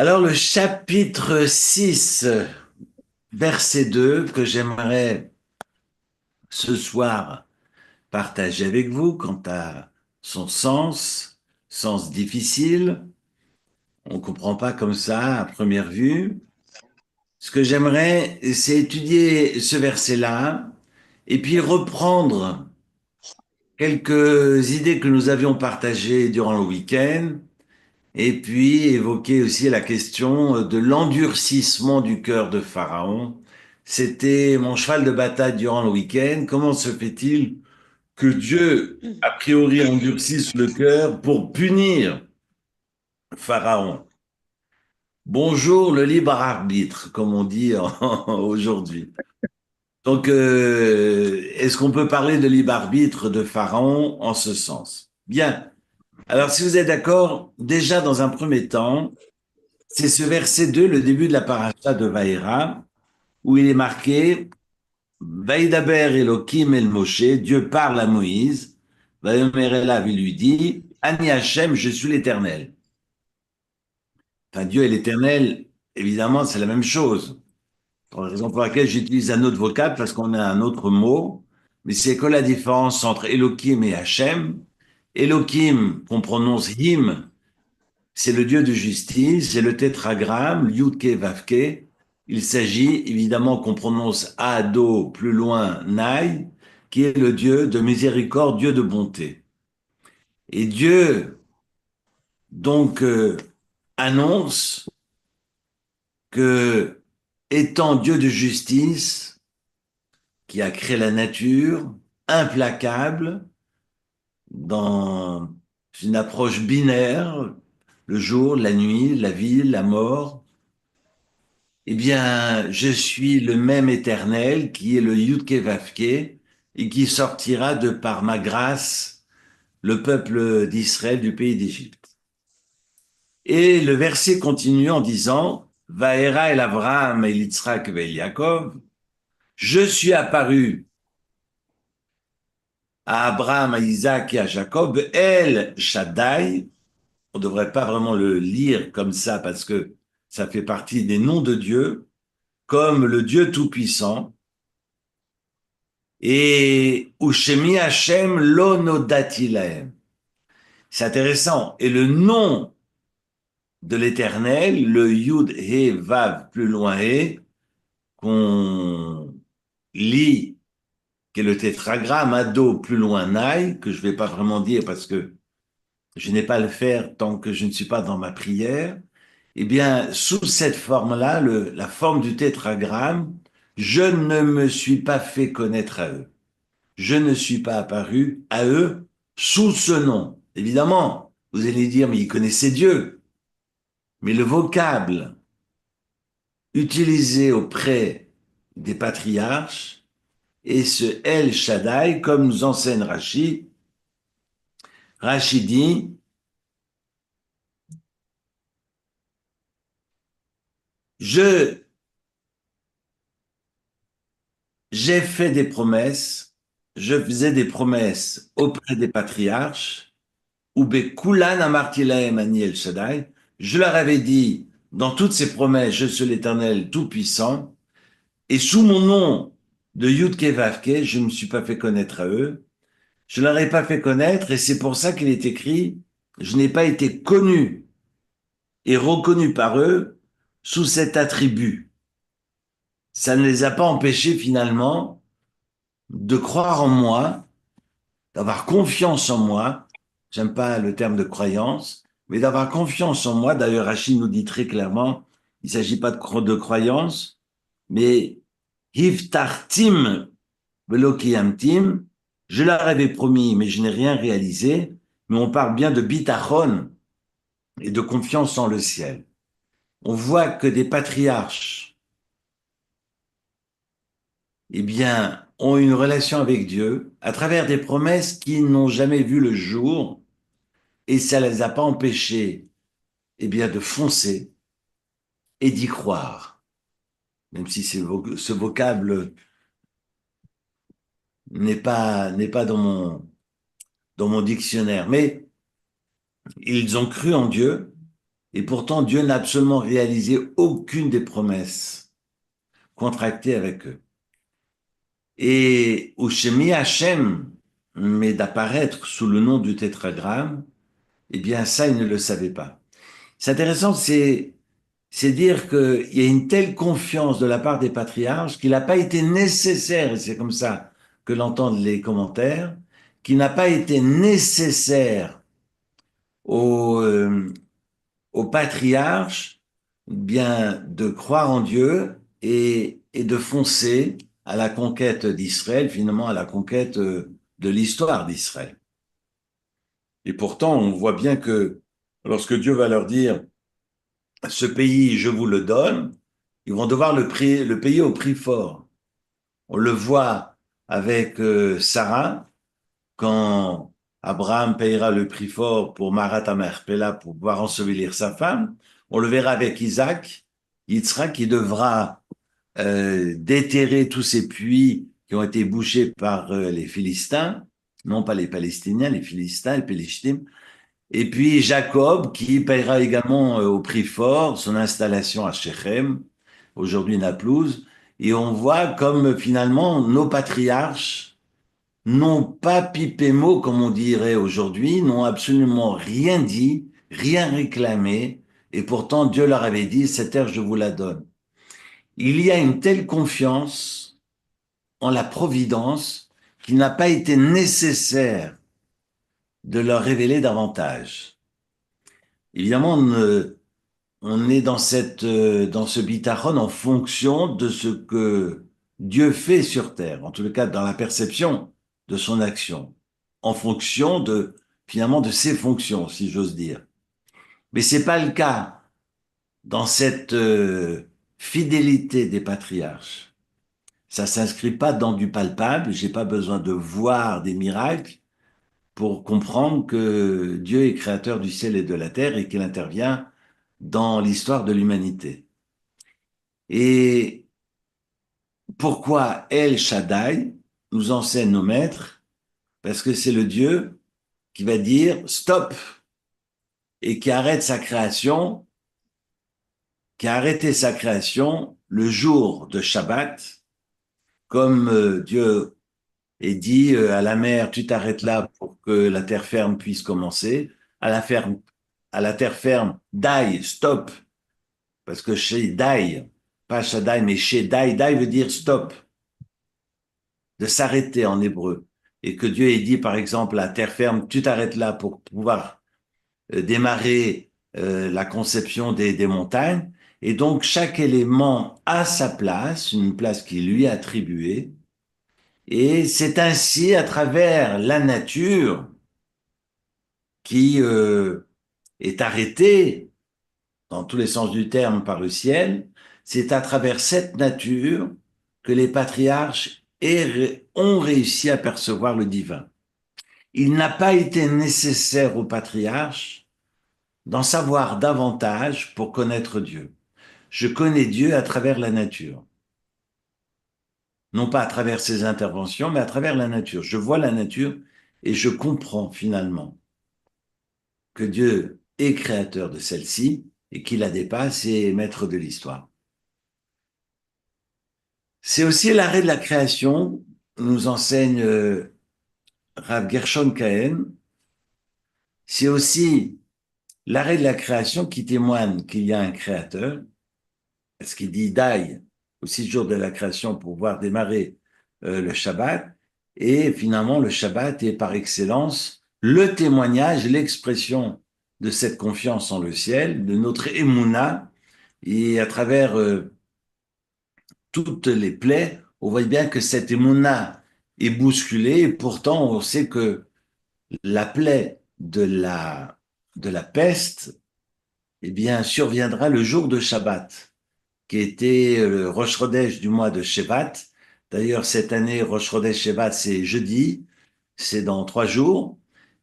Alors, le chapitre 6, verset 2, que j'aimerais ce soir partager avec vous quant à son sens difficile. On ne comprend pas comme ça à première vue. Ce que j'aimerais, c'est étudier ce verset-là et puis reprendre quelques idées que nous avions partagées durant le week-end et puis évoquer aussi la question de l'endurcissement du cœur de Pharaon. C'était mon cheval de bataille durant le week-end. Comment se fait-il que Dieu, a priori, endurcisse le cœur pour punir Pharaon? Bonjour le libre arbitre, comme on dit aujourd'hui. Donc, est-ce qu'on peut parler de libre arbitre de Pharaon en ce sens? Bien. Alors, si vous êtes d'accord, déjà dans un premier temps, c'est ce verset 2, le début de la paracha de Vaïra, où il est marqué Vaïdaber Elohim el Moshe, Dieu parle à Moïse, Vaïomer Elav, il lui dit Ani Hachem, je suis l'Éternel. Enfin, Dieu est l'Éternel, évidemment, c'est la même chose. Raison pour laquelle j'utilise un autre vocable, parce qu'on a un autre mot, mais c'est que la différence entre Elohim et Hachem. Elohim, qu'on prononce Him, c'est le Dieu de justice, c'est le tétragramme, Yudke Vavke. Il s'agit évidemment qu'on prononce Ado plus loin, Nai, qui est le Dieu de miséricorde, Dieu de bonté. Et Dieu, donc, annonce que, étant Dieu de justice, qui a créé la nature, implacable, dans une approche binaire, le jour, la nuit, la vie, la mort, eh bien, je suis le même éternel qui est le Yudke Vavke et qui sortira de par ma grâce le peuple d'Israël du pays d'Égypte. Et le verset continue en disant, Vaera el Avraham el Yitzhak vel Yaakov, je suis apparu à Abraham, à Isaac et à Jacob, El Shaddai. On ne devrait pas vraiment le lire comme ça parce que ça fait partie des noms de Dieu, comme le Dieu Tout-Puissant. Et Ushemi Hashem lo nodati lahem. C'est intéressant. Et le nom de l'Éternel, le Yud He Vav plus loin He, qu'on lit, qui est le tétragramme Ado plus loin Nai, que je ne vais pas vraiment dire parce que je n'ai pas à le faire tant que je ne suis pas dans ma prière. Eh bien, sous cette forme-là, la forme du tétragramme, je ne me suis pas fait connaître à eux. Je ne suis pas apparu à eux sous ce nom. Évidemment, vous allez dire, mais ils connaissaient Dieu. Mais le vocable utilisé auprès des patriarches est ce El Shaddai, comme nous enseigne Rashi. Rashi dit, je, j'ai fait des promesses, je faisais des promesses auprès des patriarches, ou Bekulan amarti lahem ani El Shaddai, je leur avais dit, dans toutes ces promesses, je suis l'Éternel Tout-Puissant, et sous mon nom de Yudke Vavke, je ne me suis pas fait connaître à eux. Je ne leur ai pas fait connaître, et c'est pour ça qu'il est écrit, je n'ai pas été connu et reconnu par eux sous cet attribut. Ça ne les a pas empêchés finalement de croire en moi, d'avoir confiance en moi. J'aime pas le terme de croyance, mais d'avoir confiance en moi. D'ailleurs, Rachid nous dit très clairement, il ne s'agit pas de croyance, mais Hivtartim Velokiamtim, je leur avais promis, mais je n'ai rien réalisé. Mais on parle bien de bitachon et de confiance en le ciel. On voit que des patriarches, eh bien, ont une relation avec Dieu à travers des promesses qui n'ont jamais vu le jour et ça ne les a pas empêchés, eh bien, de foncer et d'y croire. Même si ce vocable n'est pas dans mon dictionnaire. Mais ils ont cru en Dieu Et pourtant, Dieu n'a absolument réalisé aucune des promesses contractées avec eux. Et Ushemi Hachem, mais d'apparaître sous le nom du tétragramme, eh bien ça, ils ne le savaient pas. C'est intéressant, c'est dire qu'il y a une telle confiance de la part des patriarches qu'il n'a pas été nécessaire, et c'est comme ça que l'entendent les commentaires, qu'il n'a pas été nécessaire aux, aux patriarches bien de croire en Dieu et de foncer à la conquête d'Israël, finalement à la conquête de l'histoire d'Israël. Et pourtant, on voit bien que lorsque Dieu va leur dire, ce pays, je vous le donne, ils vont devoir le payer au prix fort. On le voit avec Sarah, quand Abraham payera le prix fort pour Marat Amerpela pour pouvoir ensevelir sa femme. On le verra avec Isaac, Yitzhak qui devra déterrer tous ces puits qui ont été bouchés par les Philistins, non pas les Palestiniens, les Philistins, les Pélishtim. Et puis Jacob qui payera également au prix fort son installation à Shechem, aujourd'hui Naplouse. Et on voit comme finalement nos patriarches n'ont pas pipé mot, comme on dirait aujourd'hui, n'ont absolument rien dit, rien réclamé, et pourtant Dieu leur avait dit, cette terre, je vous la donne. Il y a une telle confiance en la providence qu'il n'a pas été nécessaire de leur révéler davantage. Évidemment, on est dans dans ce bitachon en fonction de ce que Dieu fait sur terre, en tout cas dans la perception de son action, en fonction finalement, de ses fonctions, si j'ose dire. Mais c'est pas le cas dans cette fidélité des patriarches. Ça s'inscrit pas dans du palpable. J'ai pas besoin de voir des miracles pour comprendre que Dieu est créateur du ciel et de la terre et qu'il intervient dans l'histoire de l'humanité. Et pourquoi El Shaddai nous enseigne nos maîtres? Parce que c'est le Dieu qui va dire stop et qui arrête sa création, qui a arrêté sa création le jour de Shabbat, comme Dieu est dit à la mer, tu t'arrêtes là pour que la terre ferme puisse commencer, à à la terre ferme, dai, stop, parce que chez dai, pas Shaddai, mais chez dai, dai veut dire stop, de s'arrêter en hébreu. Et que Dieu ait dit, par exemple, à terre ferme, tu t'arrêtes là pour pouvoir démarrer la conception des montagnes. Et donc, chaque élément a sa place, une place qui lui est attribuée. Et c'est ainsi, à travers la nature, qui est arrêtée, dans tous les sens du terme, par le ciel, c'est à travers cette nature que les patriarches ont réussi à percevoir le divin. Il n'a pas été nécessaire aux patriarches d'en savoir davantage pour connaître Dieu. Je connais Dieu à travers la nature. Non pas à travers ses interventions, mais à travers la nature. Je vois la nature et je comprends finalement que Dieu est créateur de celle-ci et qu'il la dépasse et est maître de l'histoire. C'est aussi l'arrêt de la création, nous enseigne Rav Gershon Kahen. C'est aussi l'arrêt de la création qui témoigne qu'il y a un créateur, parce qu'il dit Dai au 6 jours de la création pour voir démarrer le Shabbat. Et finalement, le Shabbat est par excellence le témoignage, l'expression de cette confiance en le ciel, de notre émouna. Et à travers toutes les plaies, on voit bien que cette émouna est bousculée. Et pourtant, on sait que la plaie de la peste, eh bien, surviendra le jour de Shabbat, qui était le Rosh Chodesh du mois de Shevat. D'ailleurs, cette année, Rosh Chodesh Shevat, c'est jeudi, c'est dans 3 jours.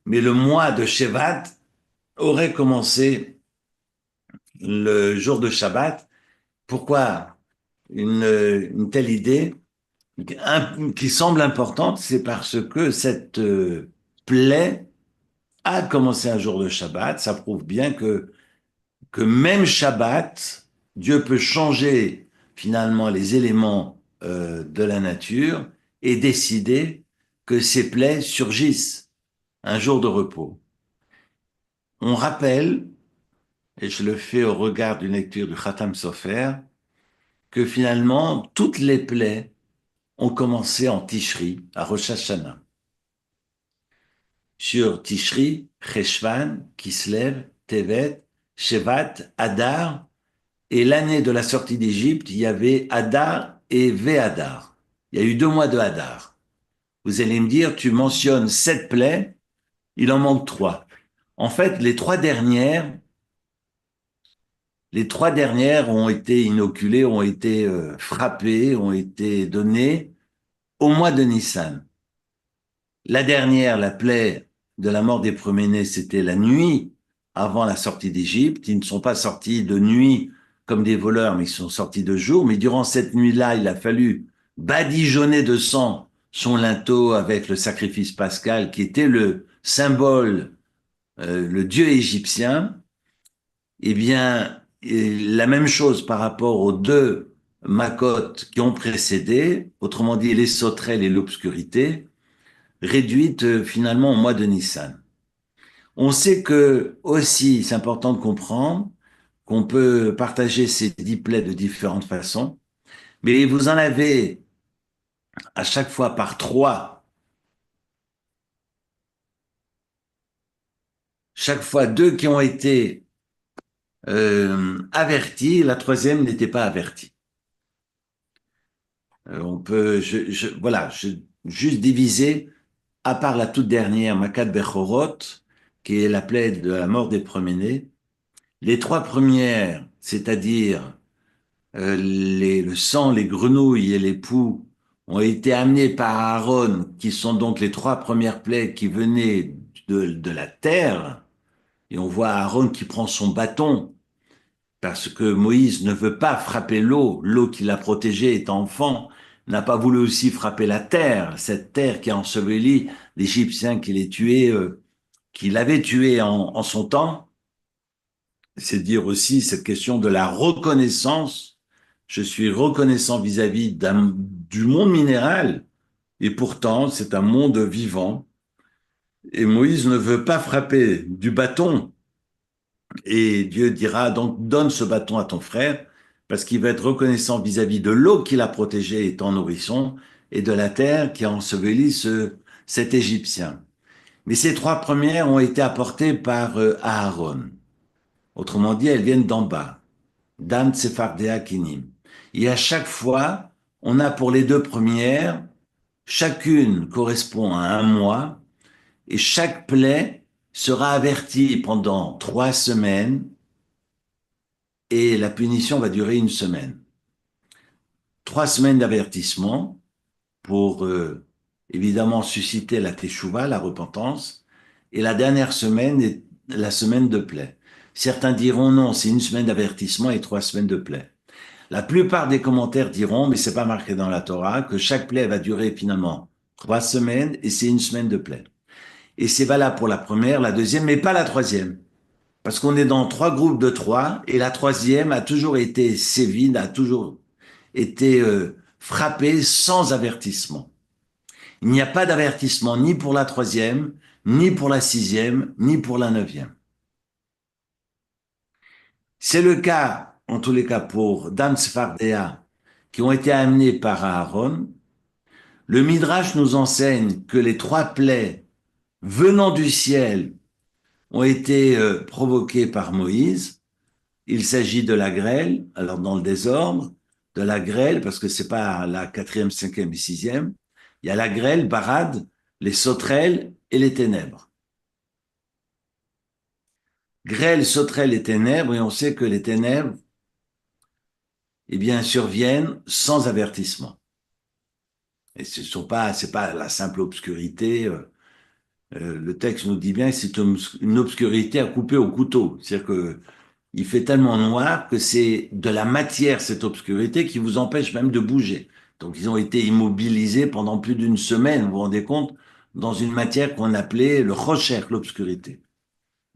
Mais le mois de Shevat aurait commencé le jour de Shabbat. Pourquoi une telle idée qui semble importante? C'est parce que cette plaie a commencé un jour de Shabbat. Ça prouve bien que que même Shabbat, Dieu peut changer finalement les éléments de la nature et décider que ces plaies surgissent un jour de repos. On rappelle, et je le fais au regard d'une lecture du Khatam Sofer, que finalement toutes les plaies ont commencé en Tishri, à Rosh Hashanah. Sur Tishri, Cheshvan, Kislev, Tevet, Shevat, Adar, et l'année de la sortie d'Égypte, il y avait Adar et Véadar. Il y a eu 2 mois de Hadar. Vous allez me dire, tu mentionnes 7 plaies, il en manque 3. En fait, les trois dernières ont été inoculées, ont été frappées, ont été données au mois de Nissan. La dernière, la plaie de la mort des premiers-nés, c'était la nuit avant la sortie d'Égypte. Ils ne sont pas sortis de nuit comme des voleurs, mais ils sont sortis de jour. Mais durant cette nuit-là, il a fallu badigeonner de sang son linteau avec le sacrifice pascal, qui était le symbole, le dieu égyptien. Eh bien, la même chose par rapport aux 2 Makot qui ont précédé, autrement dit les sauterelles et l'obscurité, réduite finalement au mois de Nissan. On sait que aussi, c'est important de comprendre qu'on peut partager ces 10 plaies de différentes façons, mais vous en avez à chaque fois par 3, chaque fois 2 qui ont été avertis, la troisième n'était pas avertie. On peut, voilà, juste diviser, à part la toute dernière, Makat Bechorot, qui est la plaie de la mort des premiers-nés, les 3 premières, c'est-à-dire le sang, les grenouilles et les poux, ont été amenés par Aaron, qui sont donc les 3 premières plaies qui venaient de la terre. Et on voit Aaron qui prend son bâton, parce que Moïse ne veut pas frapper l'eau. L'eau qui l'a protégé étant enfant n'a pas voulu aussi frapper la terre, cette terre qui a enseveli l'Égyptien qui les tuait, qui l'avait tué en son temps. C'est dire aussi cette question de la reconnaissance. Je suis reconnaissant vis-à-vis du monde minéral, et pourtant c'est un monde vivant. Et Moïse ne veut pas frapper du bâton. Et Dieu dira donc donne ce bâton à ton frère, parce qu'il va être reconnaissant vis-à-vis de l'eau qu'il a protégée étant nourrisson, et de la terre qui a enseveli cet Égyptien. Mais ces 3 premières ont été apportées par Aaron. Autrement dit, elles viennent d'en bas. Dan Tsefardea Kinim. Et à chaque fois, on a pour les 2 premières, chacune correspond à un mois, et chaque plaie sera avertie pendant 3 semaines, et la punition va durer une semaine. 3 semaines d'avertissement pour évidemment susciter la teshuva, la repentance, et la dernière semaine est la semaine de plaie. Certains diront non, c'est une semaine d'avertissement et 3 semaines de plaie. La plupart des commentaires diront, mais c'est pas marqué dans la Torah, que chaque plaie va durer finalement 3 semaines et c'est une semaine de plaie. Et c'est valable pour la première, la deuxième, mais pas la troisième. Parce qu'on est dans 3 groupes de 3 et la troisième a toujours été sévie, a toujours été frappée sans avertissement. Il n'y a pas d'avertissement ni pour la troisième, ni pour la sixième, ni pour la neuvième. C'est le cas, en tous les cas, pour Dan Sfardea, qui ont été amenés par Aaron. Le Midrash nous enseigne que les 3 plaies venant du ciel ont été provoquées par Moïse. Il s'agit de la grêle, alors dans le désordre, de la grêle, parce que c'est pas la quatrième, cinquième et sixième. Il y a la grêle, Barad, les sauterelles et les ténèbres. Grêle, sauterelles et ténèbres, et on sait que les ténèbres, eh bien, surviennent sans avertissement. Et c'est pas la simple obscurité. Le texte nous dit bien que c'est une obscurité à couper au couteau. C'est-à-dire que il fait tellement noir que c'est de la matière, cette obscurité, qui vous empêche même de bouger. Donc, ils ont été immobilisés pendant plus d'1 semaine, vous vous rendez compte, dans une matière qu'on appelait le rocher, l'obscurité.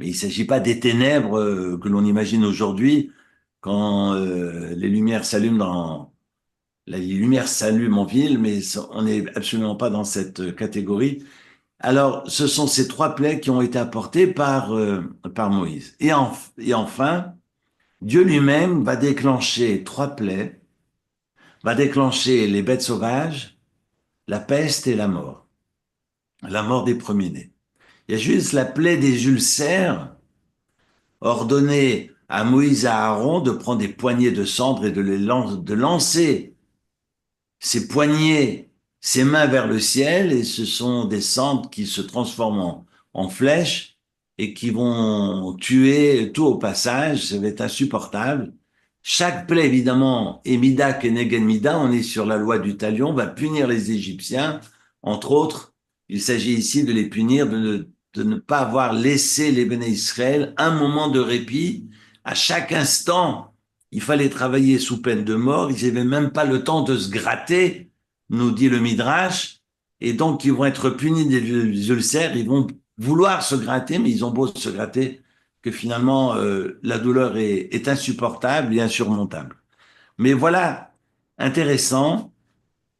Mais il ne s'agit pas des ténèbres que l'on imagine aujourd'hui quand les lumières s'allument les lumières s'allument en ville, mais on n'est absolument pas dans cette catégorie. Alors, ce sont ces trois plaies qui ont été apportées par Moïse. Et enfin, Dieu lui-même va déclencher trois plaies, va déclencher les bêtes sauvages, la peste et la mort des premiers-nés. Il y a juste la plaie des ulcères ordonné à Moïse et à Aaron de prendre des poignées de cendres et de lancer ses poignets, ses mains vers le ciel, et ce sont des cendres qui se transforment en flèches et qui vont tuer tout au passage. Ça va être insupportable. Chaque plaie, évidemment, et Mida Kenegen Mida, on est sur la loi du talion, va punir les Égyptiens. Entre autres, il s'agit ici de les punir, de ne pas avoir laissé les béné Israël un moment de répit. À chaque instant, il fallait travailler sous peine de mort. Ils n'avaient même pas le temps de se gratter, nous dit le Midrash. Et donc, ils vont être punis des ulcères. Ils vont vouloir se gratter, mais ils ont beau se gratter que finalement, la douleur est insupportable et insurmontable. Mais voilà, intéressant,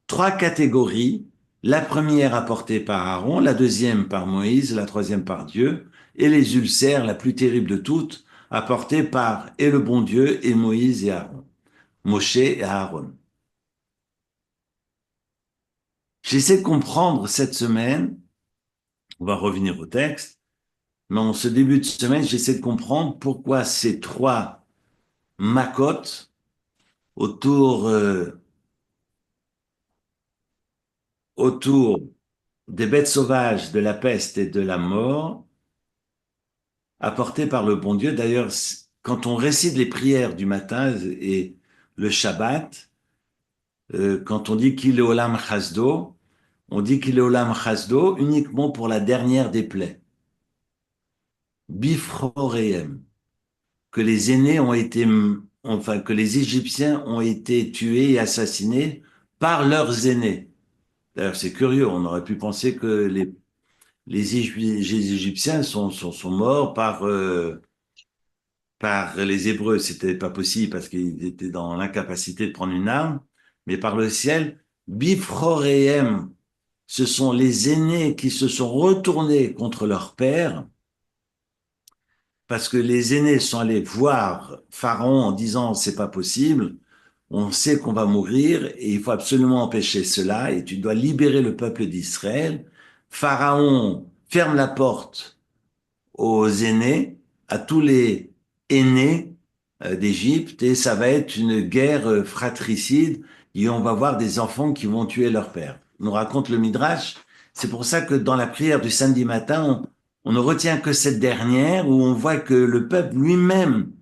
trois catégories. La première apportée par Aaron, la deuxième par Moïse, la troisième par Dieu, et les ulcères, la plus terrible de toutes, apportée par et le bon Dieu et Moïse et Aaron. Moshe et Aaron. J'essaie de comprendre cette semaine, on va revenir au texte, mais en ce début de semaine, j'essaie de comprendre pourquoi ces trois macotes autour, autour des bêtes sauvages, de la peste et de la mort, apportées par le bon Dieu. D'ailleurs, quand on récite les prières du matin et le Shabbat, quand on dit qu'il est olam chasdo, on dit qu'il est olam chasdo uniquement pour la dernière des plaies. Bifroreem, que les aînés ont été, enfin, que les Égyptiens ont été tués et assassinés par leurs aînés. D'ailleurs, c'est curieux, on aurait pu penser que les Égyptiens sont morts par les Hébreux. C'était pas possible parce qu'ils étaient dans l'incapacité de prendre une arme, mais par le ciel, Bifroreem, ce sont les aînés qui se sont retournés contre leur père parce que les aînés sont allés voir Pharaon en disant c'est pas possible, on sait qu'on va mourir et il faut absolument empêcher cela et tu dois libérer le peuple d'Israël. Pharaon ferme la porte aux aînés, à tous les aînés d'Égypte et ça va être une guerre fratricide et on va voir des enfants qui vont tuer leur père. Nous raconte le Midrash. C'est pour ça que dans la prière du samedi matin, on ne retient que cette dernière où on voit que le peuple lui-même,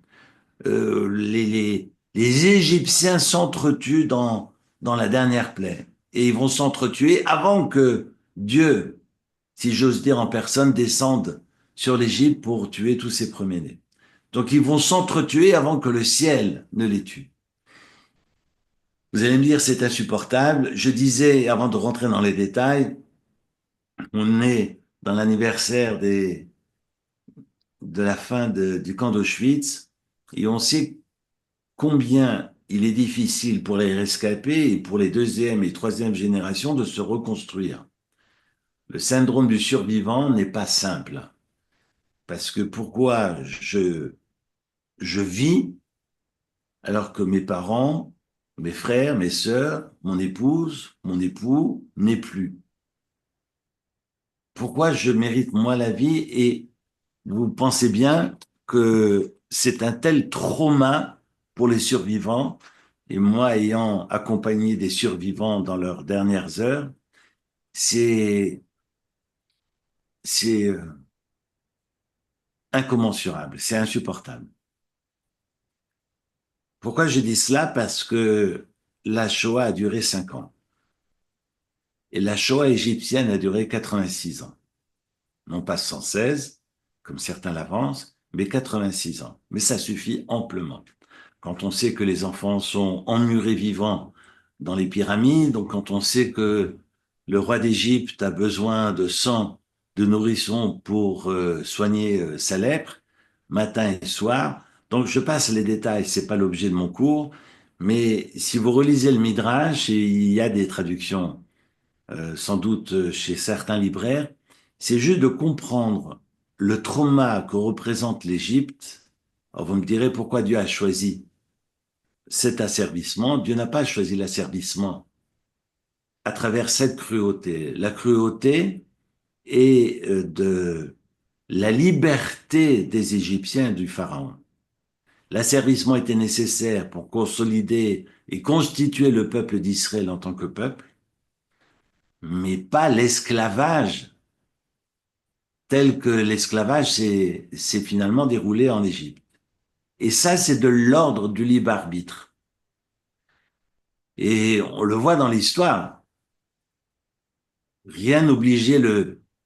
les Égyptiens s'entretuent dans la dernière plaie. Et ils vont s'entretuer avant que Dieu, si j'ose dire en personne, descende sur l'Égypte pour tuer tous ses premiers-nés. Donc ils vont s'entretuer avant que le ciel ne les tue. Vous allez me dire, c'est insupportable. Je disais, avant de rentrer dans les détails, on est dans l'anniversaire de la fin du camp d'Auschwitz et on sait combien il est difficile pour les rescapés et pour les deuxième et troisième générations de se reconstruire. Le syndrome du survivant n'est pas simple. Parce que pourquoi je vis alors que mes parents, mes frères, mes sœurs, mon épouse, mon époux n'est plus? Pourquoi je mérite moi la vie? Et vous pensez bien que c'est un tel trauma pour les survivants, et moi ayant accompagné des survivants dans leurs dernières heures, c'est c'est incommensurable, c'est insupportable. Pourquoi je dis cela? Parce que la Shoah a duré 5 ans. Et la Shoah égyptienne a duré 86 ans. Non pas 116, comme certains l'avancent, mais 86 ans. Mais ça suffit amplement. Quand on sait que les enfants sont emmurés vivants dans les pyramides, donc quand on sait que le roi d'Égypte a besoin de sang de nourrisson pour soigner sa lèpre, matin et soir. Donc je passe les détails, c'est pas l'objet de mon cours, mais si vous relisez le Midrash, et il y a des traductions sans doute chez certains libraires, c'est juste de comprendre le trauma que représente l'Égypte. Alors vous me direz pourquoi Dieu a choisi cet asservissement. Dieu n'a pas choisi l'asservissement à travers cette cruauté. La cruauté est de la liberté des Égyptiens et du Pharaon. L'asservissement était nécessaire pour consolider et constituer le peuple d'Israël en tant que peuple, mais pas l'esclavage tel que l'esclavage s'est finalement déroulé en Égypte. Et ça, c'est de l'ordre du libre arbitre. Et on le voit dans l'histoire. Rien n'obligeait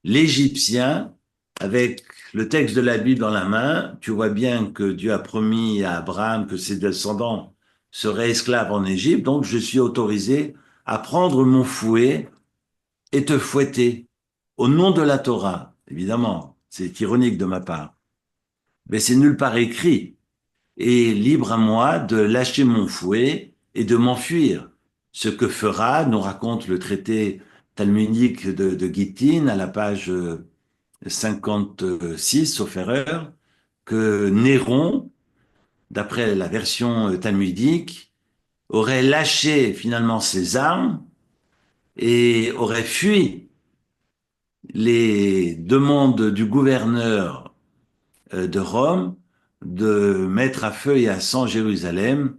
l'Égyptien, avec le texte de la Bible dans la main, tu vois bien que Dieu a promis à Abraham que ses descendants seraient esclaves en Égypte, donc je suis autorisé à prendre mon fouet et te fouetter au nom de la Torah. Évidemment, c'est ironique de ma part, mais c'est nulle part écrit. Et libre à moi de lâcher mon fouet et de m'enfuir. Ce que fera, nous raconte le traité talmudique de Gittin à la page 56, sauf erreur, que Néron, d'après la version talmudique, aurait lâché finalement ses armes et aurait fui les demandes du gouverneur de Rome de mettre à feu et à sang Jérusalem.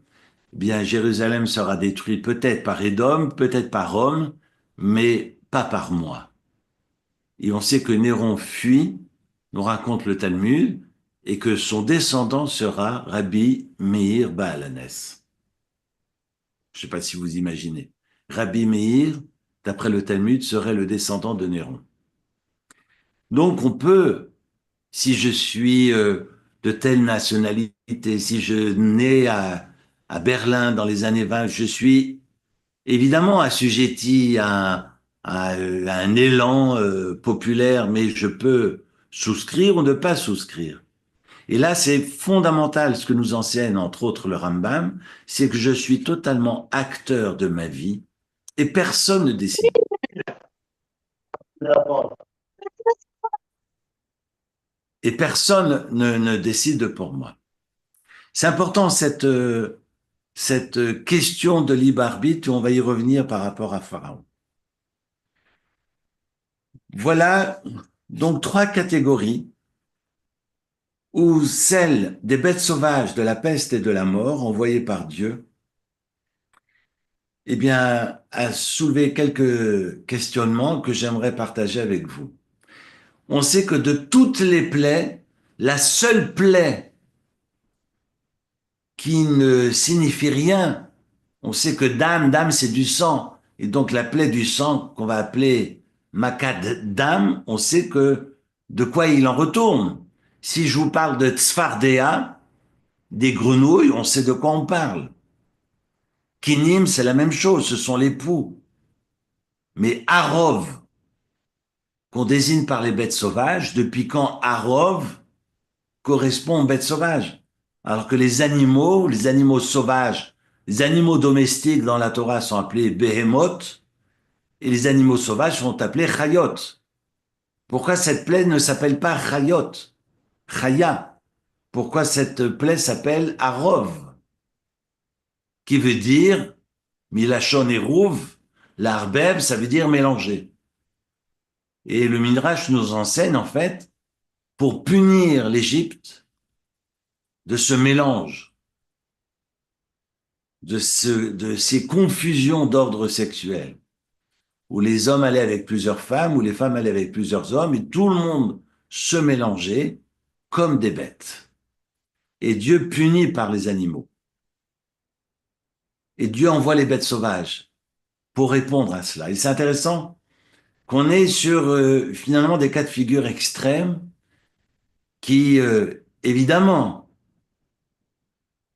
Eh bien, Jérusalem sera détruite peut-être par Édom, peut-être par Rome, mais pas par moi. Et on sait que Néron fuit, nous raconte le Talmud, et que son descendant sera Rabbi Meir Baalanes. Je ne sais pas si vous imaginez. Rabbi Meir, d'après le Talmud, serait le descendant de Néron. Donc on peut, si je suis de telle nationalité, si je nais à Berlin dans les années 20, je suis évidemment assujetti à un élan populaire, mais je peux souscrire ou ne pas souscrire. Et là, c'est fondamental ce que nous enseigne, entre autres, le Rambam, c'est que je suis totalement acteur de ma vie et personne ne décide. Et personne ne décide pour moi. C'est important cette question de libre arbitre, on va y revenir par rapport à Pharaon. Voilà donc trois catégories où celle des bêtes sauvages, de la peste et de la mort envoyées par Dieu, eh bien, a soulevé quelques questionnements que j'aimerais partager avec vous. On sait que de toutes les plaies, la seule plaie qui ne signifie rien, on sait que dam, c'est du sang, et donc la plaie du sang qu'on va appeler makad dam, on sait que de quoi il en retourne. Si je vous parle de tzfardea, des grenouilles, on sait de quoi on parle. Kinim, c'est la même chose, ce sont les poux. Mais Arov, qu'on désigne par les bêtes sauvages, depuis quand Arov correspond aux bêtes sauvages? Alors que les animaux sauvages, les animaux domestiques dans la Torah sont appelés Behemoth, et les animaux sauvages sont appelés Chayot. Pourquoi cette plaie ne s'appelle pas Chayot, Chaya? Pourquoi cette plaie s'appelle Arov, qui veut dire Milachon Eruv, l'arbeb, ça veut dire mélanger. Et le Midrash nous enseigne, en fait, pour punir l'Égypte de ce mélange, de ces confusions d'ordre sexuel, où les hommes allaient avec plusieurs femmes, où les femmes allaient avec plusieurs hommes, et tout le monde se mélangeait comme des bêtes. Et Dieu punit par les animaux. Et Dieu envoie les bêtes sauvages pour répondre à cela. Et c'est intéressant qu'on est sur finalement des cas de figure extrêmes qui, évidemment,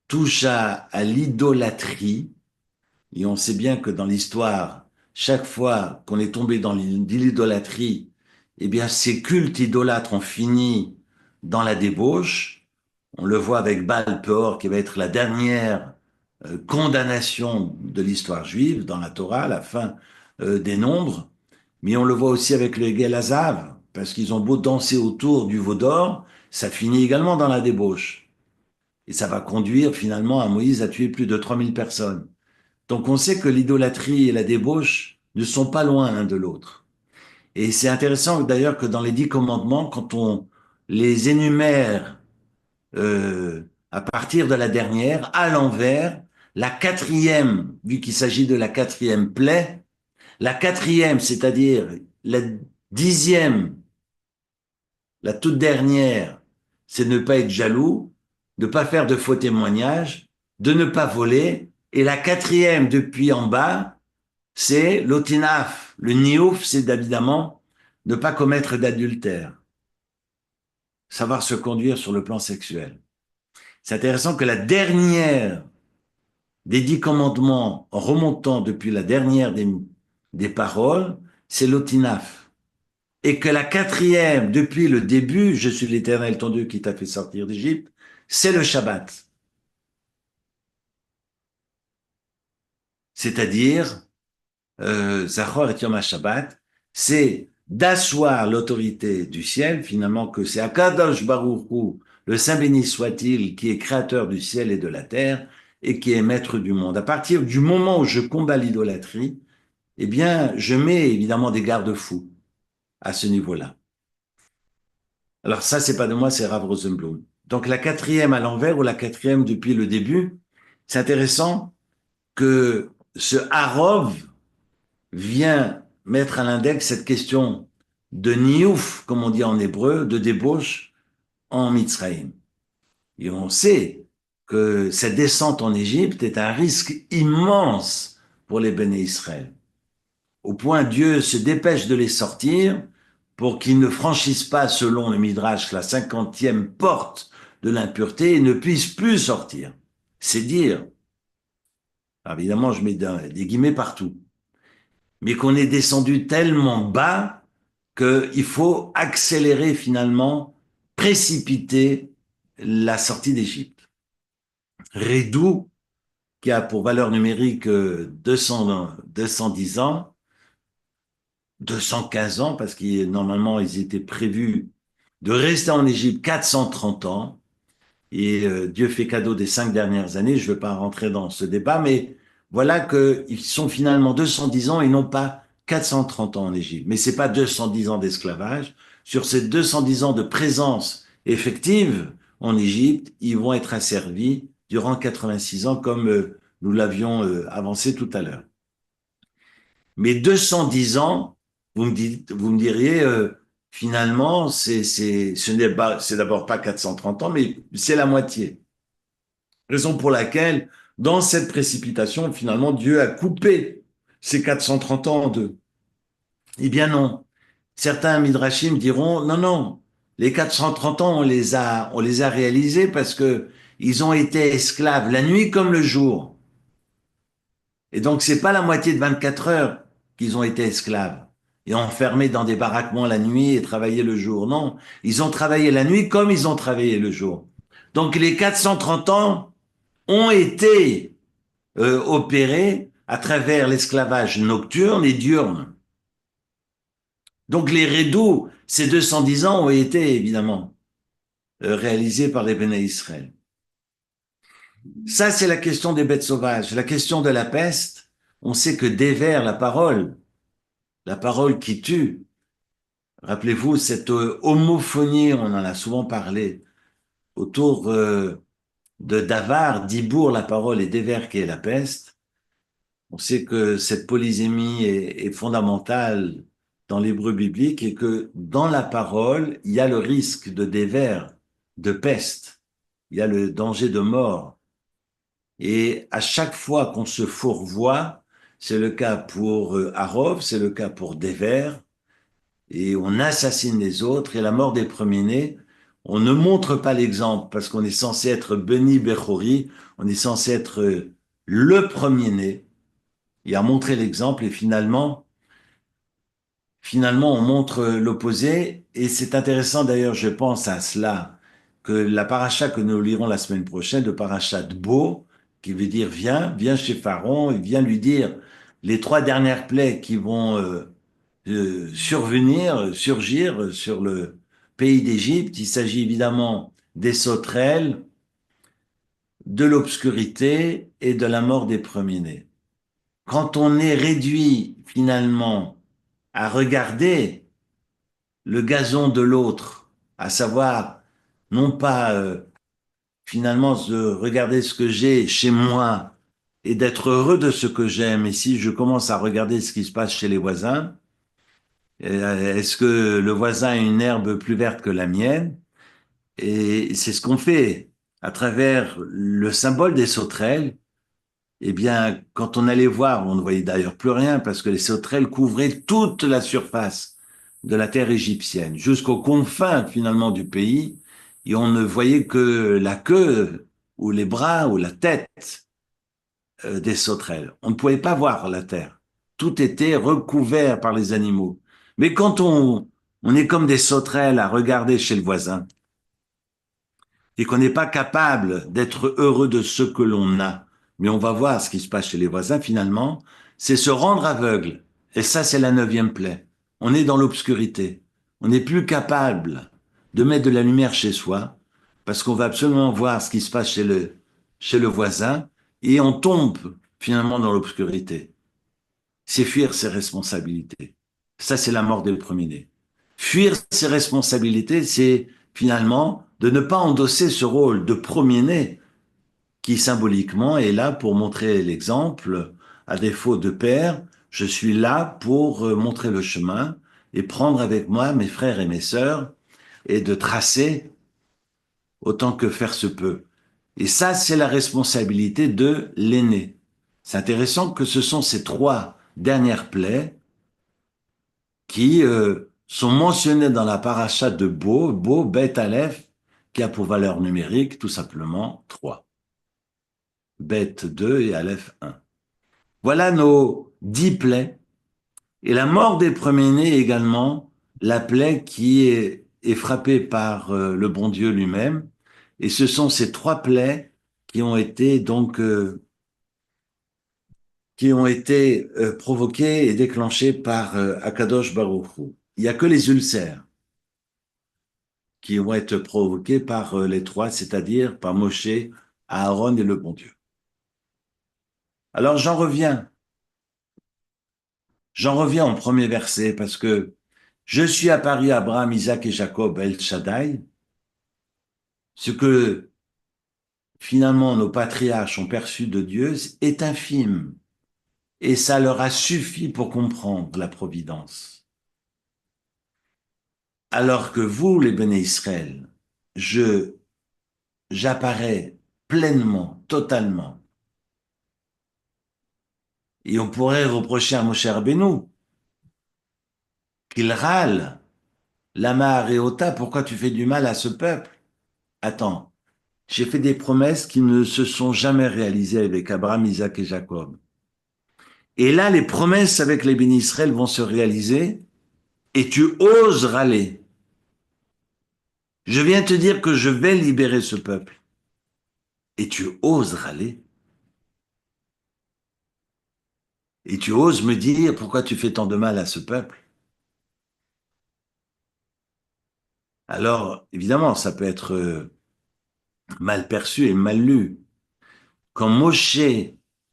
touchent à l'idolâtrie. Et on sait bien que dans l'histoire, chaque fois qu'on est tombé dans l'idolâtrie, eh bien, ces cultes idolâtres ont fini dans la débauche. On le voit avec Baal Peor, qui va être la dernière condamnation de l'histoire juive dans la Torah, la fin des nombres. Mais on le voit aussi avec le Hegel Hazav, parce qu'ils ont beau danser autour du veau d'or, ça finit également dans la débauche. Et ça va conduire finalement à Moïse à tuer plus de 3000 personnes. Donc on sait que l'idolâtrie et la débauche ne sont pas loin l'un de l'autre. Et c'est intéressant d'ailleurs que dans les 10 commandements, quand on les énumère à partir de la dernière, à l'envers, la quatrième, vu qu'il s'agit de la quatrième plaie, la quatrième, c'est-à-dire la 10e, la toute dernière, c'est ne pas être jaloux, ne pas faire de faux témoignages, de ne pas voler. Et la quatrième, depuis en bas, c'est l'otinaf. Le niouf, c'est évidemment ne pas commettre d'adultère, savoir se conduire sur le plan sexuel. C'est intéressant que la dernière des 10 commandements, en remontant depuis la dernière des paroles, c'est l'otinaf. Et que la quatrième, depuis le début, je suis l'Éternel ton Dieu qui t'a fait sortir d'Égypte, c'est le Shabbat. C'est-à-dire, Zachor et Yom HaShabbat, c'est d'asseoir l'autorité du ciel, finalement, que c'est Akadosh Baruch Hu, le Saint béni soit-il, qui est créateur du ciel et de la terre, et qui est maître du monde. À partir du moment où je combats l'idolâtrie, eh bien, je mets évidemment des garde-fous à ce niveau-là. Alors ça, c'est pas de moi, c'est Rav Rosenblum. Donc la quatrième à l'envers ou la quatrième depuis le début, c'est intéressant que ce Harov vient mettre à l'index cette question de niouf, comme on dit en hébreu, de débauche en Mitzrayim. Et on sait que cette descente en Égypte est un risque immense pour les béné Israël. Au point Dieu se dépêche de les sortir pour qu'ils ne franchissent pas, selon le Midrash, la 50e porte de l'impureté et ne puissent plus sortir. C'est dire, alors évidemment je mets des guillemets partout, mais qu'on est descendu tellement bas qu'il faut accélérer finalement, précipiter la sortie d'Égypte. Redou, qui a pour valeur numérique 210 ans, 215 ans, parce que normalement ils étaient prévus de rester en Égypte 430 ans, et Dieu fait cadeau des 5 dernières années, je ne vais pas rentrer dans ce débat, mais voilà qu'ils sont finalement 210 ans et non pas 430 ans en Égypte. Mais c'est pas 210 ans d'esclavage. Sur ces 210 ans de présence effective en Égypte, ils vont être asservis durant 86 ans, comme nous l'avions avancé tout à l'heure. Mais 210 ans, vous me diriez, finalement, c'est d'abord pas 430 ans, mais c'est la moitié. Raison pour laquelle, dans cette précipitation, finalement, Dieu a coupé ces 430 ans en deux. Eh bien non. Certains midrashim diront, non, non, les 430 ans, on les a réalisés parce que ils ont été esclaves la nuit comme le jour. Et donc, c'est pas la moitié de 24 heures qu'ils ont été esclaves et enfermés dans des baraquements la nuit et travaillé le jour. Non, ils ont travaillé la nuit comme ils ont travaillé le jour. Donc, les 430 ans ont été opérés à travers l'esclavage nocturne et diurne. Donc, les rédous, ces 210 ans ont été évidemment réalisés par les Béné Israël. Ça, c'est la question des bêtes sauvages. La question de la peste, on sait que dévers la parole qui tue. Rappelez-vous, cette homophonie, on en a souvent parlé, autour de Davar, Dibour, la parole, et Déver, qui est la peste. On sait que cette polysémie est fondamentale dans l'hébreu biblique et que dans la parole, il y a le risque de Déver, de peste. Il y a le danger de mort. Et à chaque fois qu'on se fourvoie, c'est le cas pour Harov, c'est le cas pour Déver, et on assassine les autres, et la mort des premiers-nés, on ne montre pas l'exemple parce qu'on est censé être Beni Bechori, on est censé être le premier-né, et à montrer l'exemple, et finalement, finalement, on montre l'opposé. Et c'est intéressant d'ailleurs, je pense à cela, que la paracha que nous lirons la semaine prochaine, le paracha de Bo, qui veut dire viens chez Pharaon et viens lui dire les trois dernières plaies qui vont surgir sur le pays d'Égypte. Il s'agit évidemment des sauterelles, de l'obscurité et de la mort des premiers-nés. Quand on est réduit finalement à regarder le gazon de l'autre, à savoir non pas finalement de regarder ce que j'ai chez moi et d'être heureux de ce que j'aime, et si je commence à regarder ce qui se passe chez les voisins, est-ce que le voisin a une herbe plus verte que la mienne? Et c'est ce qu'on fait à travers le symbole des sauterelles. Eh bien, quand on allait voir, on ne voyait d'ailleurs plus rien parce que les sauterelles couvraient toute la surface de la terre égyptienne, jusqu'aux confins finalement du pays, et on ne voyait que la queue ou les bras ou la tête des sauterelles. On ne pouvait pas voir la terre. Tout était recouvert par les animaux. Mais quand on est comme des sauterelles à regarder chez le voisin, et qu'on n'est pas capable d'être heureux de ce que l'on a, mais on va voir ce qui se passe chez les voisins finalement, c'est se rendre aveugle. Et ça, c'est la neuvième plaie. On est dans l'obscurité. On n'est plus capable de mettre de la lumière chez soi parce qu'on va absolument voir ce qui se passe chez le voisin et on tombe finalement dans l'obscurité. C'est fuir ses responsabilités. Ça, c'est la mort des premiers-nés. Fuir ses responsabilités, c'est finalement de ne pas endosser ce rôle de premier-né qui symboliquement est là pour montrer l'exemple. À défaut de père, je suis là pour montrer le chemin et prendre avec moi mes frères et mes sœurs et de tracer autant que faire se peut. Et ça, c'est la responsabilité de l'aîné. C'est intéressant que ce sont ces trois dernières plaies qui sont mentionnées dans la paracha de Bo, Bet Aleph, qui a pour valeur numérique tout simplement 3. Bet 2 et Aleph 1. Voilà nos 10 plaies. Et la mort des premiers-nés également, la plaie qui est frappée par le bon Dieu lui-même. Et ce sont ces trois plaies qui ont été donc provoquées et déclenchées par Akadosh Baruch Hu. Il n'y a que les ulcères qui vont être provoqués par les trois, c'est-à-dire par Moshe, Aaron et le bon Dieu. Alors j'en reviens au premier verset parce que je suis apparu à Abraham, Isaac et Jacob, El Shaddai, ce que finalement nos patriarches ont perçu de Dieu est infime et ça leur a suffi pour comprendre la providence. Alors que vous, les béné Israël, je j'apparais pleinement, totalement. Et on pourrait reprocher à Moshe Rabbeinu qu'il râle, Lama Areota, pourquoi tu fais du mal à ce peuple? Attends, j'ai fait des promesses qui ne se sont jamais réalisées avec Abraham, Isaac et Jacob. Et là, les promesses avec les bénis Israël vont se réaliser et tu oses râler. Je viens te dire que je vais libérer ce peuple et tu oses râler. Et tu oses me dire pourquoi tu fais tant de mal à ce peuple. Alors, évidemment, ça peut être mal perçu et mal lu. Quand Moshe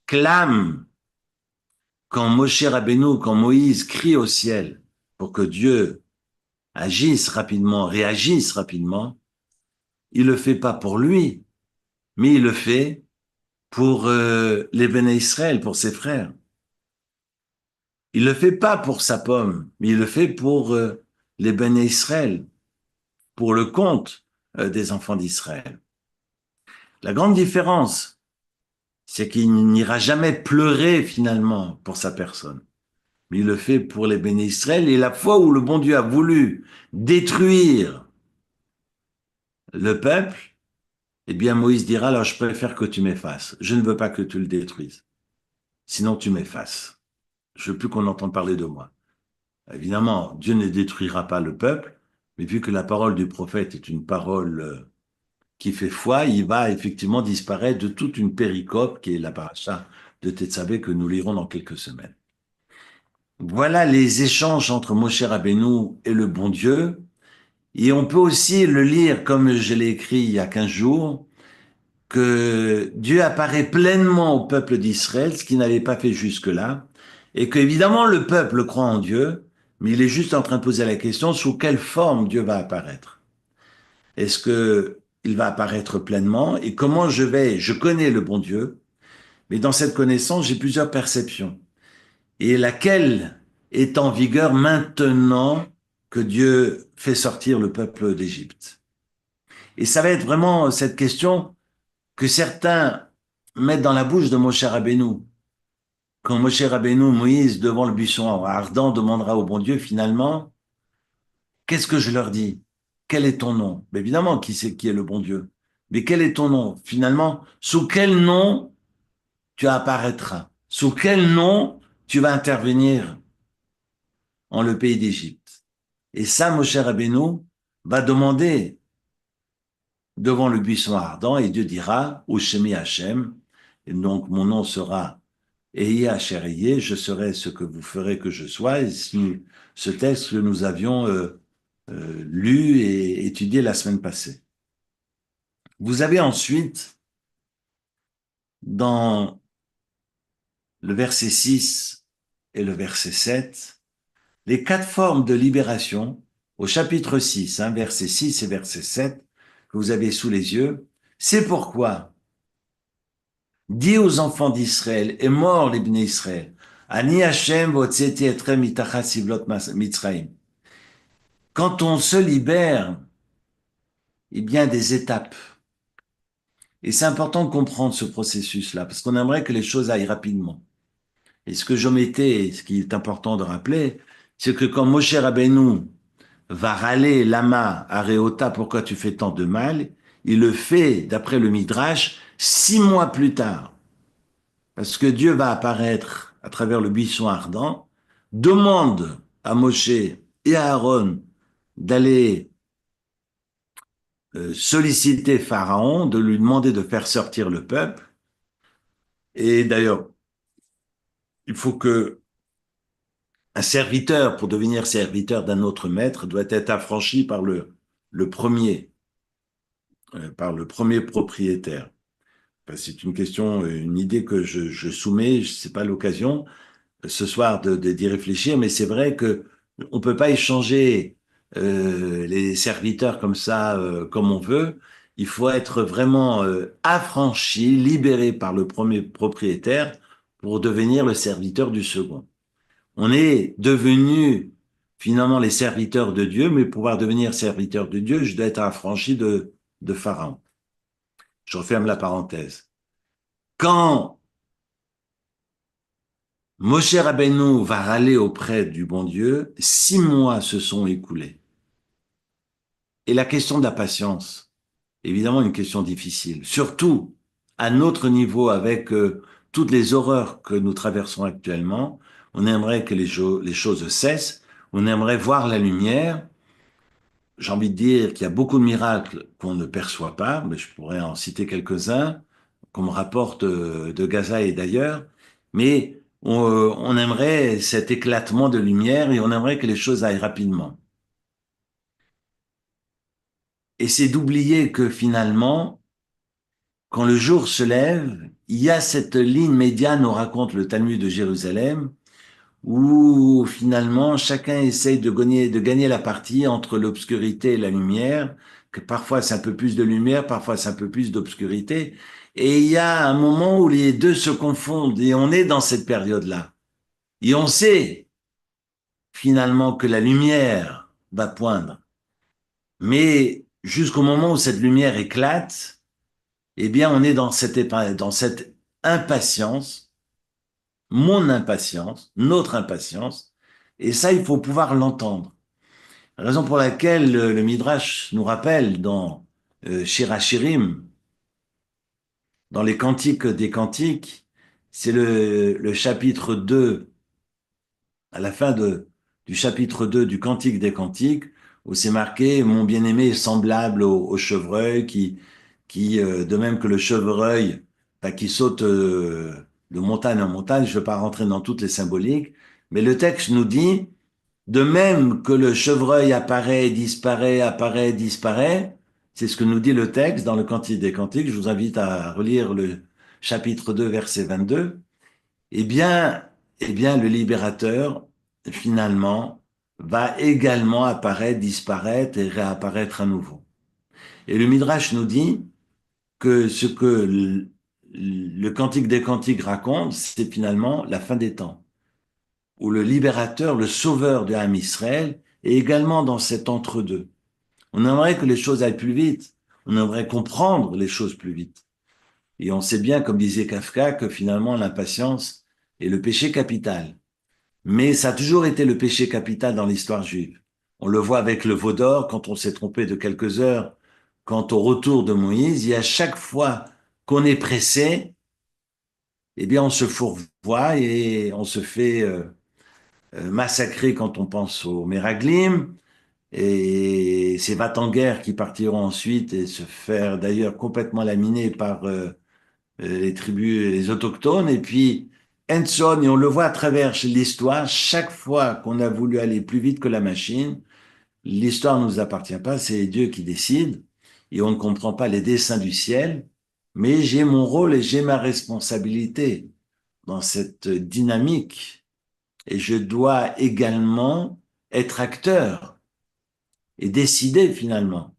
clame, quand Moshe Rabbeinu, quand Moïse crie au ciel pour que Dieu agisse rapidement, réagisse rapidement, il le fait pas pour lui, mais il le fait pour les béné Israël, pour ses frères. Il le fait pas pour sa pomme, mais il le fait pour les béné Israël, pour le compte des enfants d'Israël. La grande différence, c'est qu'il n'ira jamais pleurer finalement pour sa personne, mais il le fait pour les béné Israël. Et la fois où le bon Dieu a voulu détruire le peuple, eh bien Moïse dira, alors je préfère que tu m'effaces. Je ne veux pas que tu le détruises. Sinon tu m'effaces. Je veux plus qu'on entende parler de moi. Évidemment, Dieu ne détruira pas le peuple, mais vu que la parole du prophète est une parole qui fait foi, il va effectivement disparaître de toute une péricope qui est la paracha de Tétzabé que nous lirons dans quelques semaines. Voilà les échanges entre Moshe Rabbeinu et le bon Dieu. Et on peut aussi le lire comme je l'ai écrit il y a 15 jours, que Dieu apparaît pleinement au peuple d'Israël, ce qu'il n'avait pas fait jusque-là, et que évidemment le peuple croit en Dieu, mais il est juste en train de poser la question sous quelle forme Dieu va apparaître. Est-ce que il va apparaître pleinement et comment je connais le bon Dieu, mais dans cette connaissance, j'ai plusieurs perceptions. Et laquelle est en vigueur maintenant que Dieu fait sortir le peuple d'Égypte? Et ça va être vraiment cette question que certains mettent dans la bouche de Moshe Rabbeinu. Quand Moshe Rabbeinu, Moïse, devant le buisson ardent, demandera au bon Dieu, finalement, qu'est-ce que je leur dis? Quel est ton nom? Mais évidemment, qui c'est qui est le bon Dieu? Mais quel est ton nom? Finalement, sous quel nom tu apparaîtras? Sous quel nom tu vas intervenir en le pays d'Égypte? Et ça, Moshe Rabbeinu va demander devant le buisson ardent et Dieu dira, Ushemi Hashem, et donc mon nom sera Ayez Asher, je serai ce que vous ferez que je sois. Et ce texte que nous avions lu et étudié la semaine passée. Vous avez ensuite, dans le verset 6 et le verset 7, les quatre formes de libération au chapitre 6, hein, verset 6 et verset 7, que vous avez sous les yeux. C'est pourquoi, dis aux enfants d'Israël, et mort les bénis Israël, Ani Hashem votzeti etrem mitachat sivlot Mitzrayim. Quand on se libère, il y a des étapes. Et c'est important de comprendre ce processus-là, parce qu'on aimerait que les choses aillent rapidement. Et ce que j'omettais, ce qui est important de rappeler, c'est que quand Moshe Rabbeinu va râler Lama à Réota, pourquoi tu fais tant de mal, il le fait, d'après le Midrash, 6 mois plus tard. Parce que Dieu va apparaître à travers le buisson ardent, demande à Moshe et à Aaron d'aller solliciter Pharaon, de lui demander de faire sortir le peuple. Et d'ailleurs, il faut que un serviteur, pour devenir serviteur d'un autre maître, doit être affranchi le premier, par le premier propriétaire. Enfin, c'est une question, une idée que je soumets, c'est pas l'occasion ce soir d'y réfléchir, mais c'est vrai que on peut pas échanger les serviteurs comme ça, comme on veut. Il faut être vraiment affranchi, libéré par le premier propriétaire pour devenir le serviteur du second. On est devenu finalement les serviteurs de Dieu, mais pour pouvoir devenir serviteur de Dieu, je dois être affranchi de Pharaon. Je referme la parenthèse. Quand Moshe Rabbeinu va râler auprès du bon Dieu, 6 mois se sont écoulés. Et la question de la patience, évidemment une question difficile, surtout à notre niveau avec toutes les horreurs que nous traversons actuellement. On aimerait que les choses cessent, on aimerait voir la lumière. J'ai envie de dire qu'il y a beaucoup de miracles qu'on ne perçoit pas, mais je pourrais en citer quelques-uns, qu'on me rapporte de Gaza et d'ailleurs. Mais on aimerait cet éclatement de lumière et on aimerait que les choses aillent rapidement. Et c'est d'oublier que finalement, quand le jour se lève, il y a cette ligne médiane, nous raconte le Talmud de Jérusalem, où finalement chacun essaye de gagner la partie entre l'obscurité et la lumière, que parfois c'est un peu plus de lumière, parfois c'est un peu plus d'obscurité. Et il y a un moment où les deux se confondent et on est dans cette période-là. Et on sait finalement que la lumière va poindre. Mais jusqu'au moment où cette lumière éclate, eh bien, on est dans cette impatience, mon impatience, notre impatience, et ça, il faut pouvoir l'entendre. Raison pour laquelle le Midrash nous rappelle dans Shir HaShirim, dans les Cantiques des Cantiques, c'est le chapitre 2, à la fin du chapitre 2 du Cantique des Cantiques, où c'est marqué, mon bien-aimé est semblable au chevreuil de même que le chevreuil, enfin, qui saute de montagne en montagne. Je ne vais pas rentrer dans toutes les symboliques, mais le texte nous dit, de même que le chevreuil apparaît, disparaît, c'est ce que nous dit le texte dans le Cantique des Cantiques. Je vous invite à relire le chapitre 2, verset 22. Eh bien, eh bien, le libérateur, finalement, va également apparaître, disparaître et réapparaître à nouveau. Et le Midrash nous dit que ce que le Cantique des Cantiques raconte, c'est finalement la fin des temps, où le libérateur, le sauveur de Ham Israël, est également dans cet entre-deux. On aimerait que les choses aillent plus vite, on aimerait comprendre les choses plus vite. Et on sait bien, comme disait Kafka, que finalement l'impatience est le péché capital. Mais ça a toujours été le péché capital dans l'histoire juive. On le voit avec le veau d'or, quand on s'est trompé de quelques heures, quant au retour de Moïse, il y a chaque fois qu'on est pressé, eh bien on se fourvoie et on se fait massacrer quand on pense aux Méraglim, et ces va-t-en-guerre qui partiront ensuite et se faire d'ailleurs complètement laminer par les tribus, les autochtones, et puis Henson, et on le voit à travers l'histoire, chaque fois qu'on a voulu aller plus vite que la machine, l'histoire ne nous appartient pas, c'est Dieu qui décide, et on ne comprend pas les desseins du ciel, mais j'ai mon rôle et j'ai ma responsabilité dans cette dynamique, et je dois également être acteur et décider finalement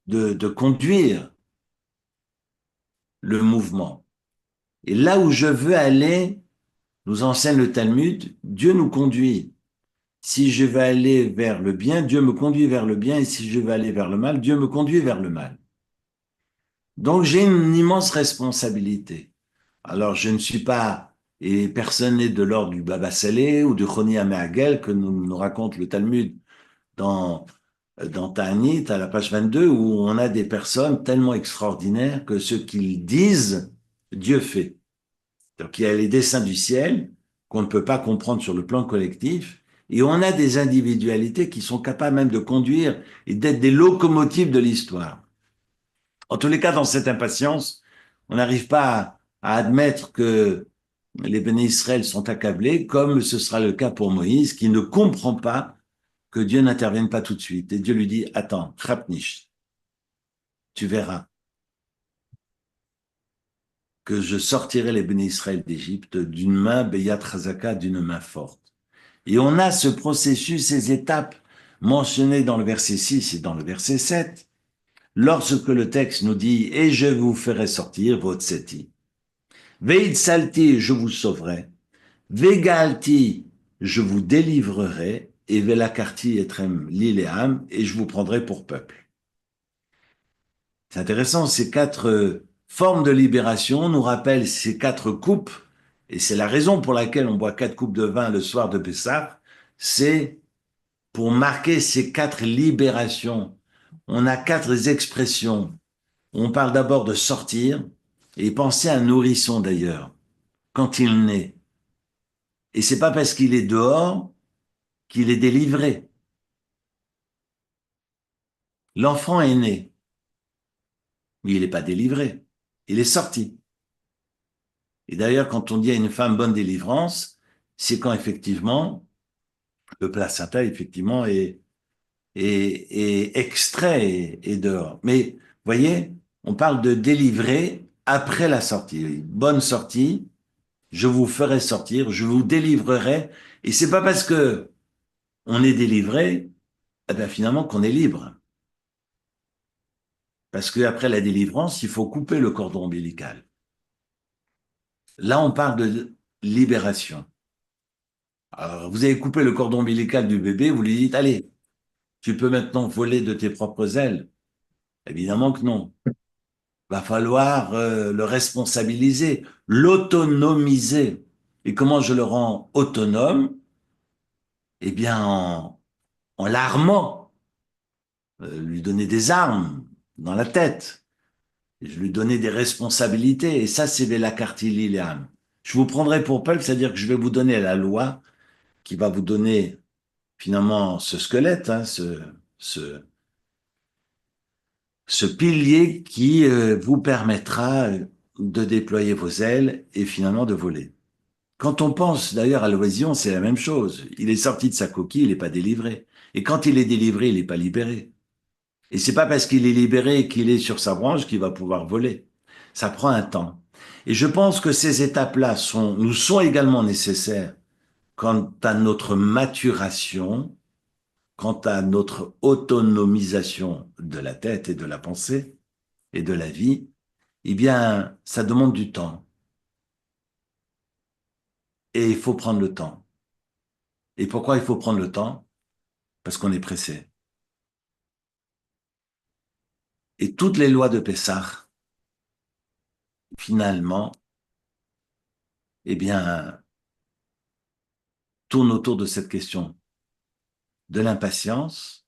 de conduire le mouvement. Et là où je veux aller, nous enseigne le Talmud, Dieu nous conduit. Si je veux aller vers le bien, Dieu me conduit vers le bien, et si je veux aller vers le mal, Dieu me conduit vers le mal. Donc j'ai une immense responsabilité. Alors je ne suis pas, et personne n'est de l'ordre du Baba Salé ou du Choni Améagel que nous raconte le Talmud dans Ta'anit, à la page 22, où on a des personnes tellement extraordinaires que ce qu'ils disent, Dieu fait. Donc il y a les desseins du ciel qu'on ne peut pas comprendre sur le plan collectif, et on a des individualités qui sont capables même de conduire et d'être des locomotives de l'histoire. En tous les cas, dans cette impatience, on n'arrive pas à admettre que les béné Israël sont accablés, comme ce sera le cas pour Moïse, qui ne comprend pas que Dieu n'intervienne pas tout de suite. Et Dieu lui dit, attends, Krapnish, tu verras que je sortirai les béné Israël d'Égypte d'une main, Beyat Chazaka, d'une main forte. Et on a ce processus, ces étapes mentionnées dans le verset 6 et dans le verset 7, lorsque le texte nous dit « Et je vous ferai sortir votre seti ». Veitsalti, je vous sauverai. Vegalti, je vous délivrerai. Et velakarti etrem lileam, et je vous prendrai pour peuple. C'est intéressant, ces quatre formes de libération nous rappellent ces quatre coupes, et c'est la raison pour laquelle on boit 4 coupes de vin le soir de Pessah, c'est pour marquer ces 4 libérations. On a 4 expressions. On parle d'abord de sortir, et pensez à un nourrisson d'ailleurs, quand il naît. Et c'est pas parce qu'il est dehors qu'il est délivré. L'enfant est né, mais il n'est pas délivré. Il est sorti. Et d'ailleurs, quand on dit à une femme bonne délivrance, c'est quand effectivement le placenta effectivement est extrait et dehors. Mais voyez, on parle de délivrer après la sortie. Bonne sortie, je vous ferai sortir, je vous délivrerai. Et c'est pas parce que on est délivré, eh bien, finalement qu'on est libre. Parce qu'après la délivrance, il faut couper le cordon ombilical. Là, on parle de libération. Alors, vous avez coupé le cordon ombilical du bébé, vous lui dites, allez, tu peux maintenant voler de tes propres ailes. Évidemment que non. Va falloir le responsabiliser, l'autonomiser. Et comment je le rends autonome? Eh bien, en l'armant, lui donner des armes dans la tête. Et je lui donnais des responsabilités. Et ça, c'est Velakarti Lileam. Je vous prendrai pour peuple, c'est-à-dire que je vais vous donner la loi qui va vous donner finalement ce squelette, hein, ce pilier qui vous permettra de déployer vos ailes et finalement de voler. Quand on pense d'ailleurs à l'oisillon, c'est la même chose. Il est sorti de sa coquille, il n'est pas délivré. Et quand il est délivré, il n'est pas libéré. Et c'est pas parce qu'il est libéré et qu'il est sur sa branche qu'il va pouvoir voler. Ça prend un temps. Et je pense que ces étapes-là nous sont également nécessaires quant à notre maturation, quant à notre autonomisation de la tête et de la pensée et de la vie. Eh bien, ça demande du temps. Et il faut prendre le temps. Et pourquoi il faut prendre le temps? Parce qu'on est pressé. Et toutes les lois de Pessah, finalement, eh bien, tournent autour de cette question de l'impatience,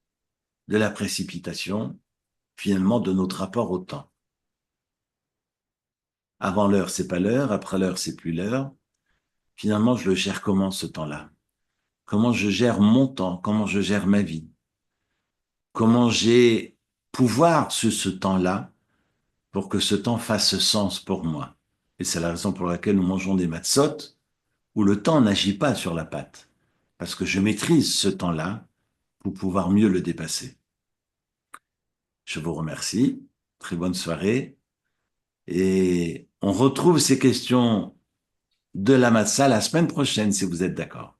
de la précipitation, finalement, de notre rapport au temps. Avant l'heure, c'est pas l'heure, après l'heure, c'est plus l'heure. Finalement, je le gère comment ce temps-là? Comment je gère mon temps? Comment je gère ma vie? Comment j'ai pouvoir sur ce temps-là pour que ce temps fasse sens pour moi? Et c'est la raison pour laquelle nous mangeons des matzot, où le temps n'agit pas sur la pâte, parce que je maîtrise ce temps-là pour pouvoir mieux le dépasser. Je vous remercie. Très bonne soirée. Et on retrouve ces questions de la matzah la semaine prochaine, si vous êtes d'accord.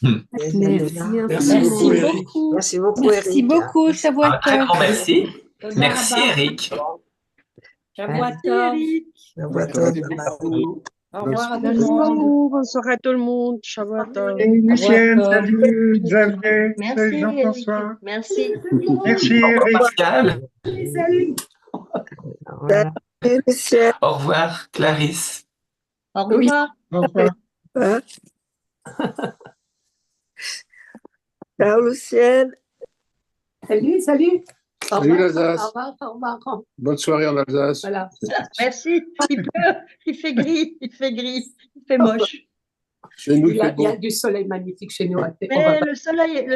Merci Merci beaucoup, infiniment. Eric. Merci beaucoup, Merci Eric. beaucoup, Shavuot Un très Tov. grand merci. תודה Merci רבה. Eric. שבוע Merci, טוב. Eric. Au revoir à tout le Merci monde. beaucoup. Bonne soirée à tout le monde. Shabbat tov. Salut Lucienne, Shavuot tov. salut Xavier, Merci, salut Eric. Jean-François. Merci. Merci Au revoir Eric. Pascal. Voilà. Salut, Lucienne. Au revoir Clarisse. Au revoir. Au revoir. Hein? Ciao, Lucienne. Salut, salut. Au Salut revoir, l'Alsace. au revoir, au revoir. Bonne soirée en Alsace. Voilà. Merci. Il pleut, il fait gris, il fait moche. Chez nous, Il il y a, fait il y a beau. du soleil magnifique chez nous. On va Mais pas- le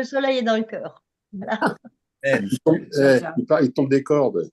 soleil est dans le cœur. Voilà. Il tombe des cordes.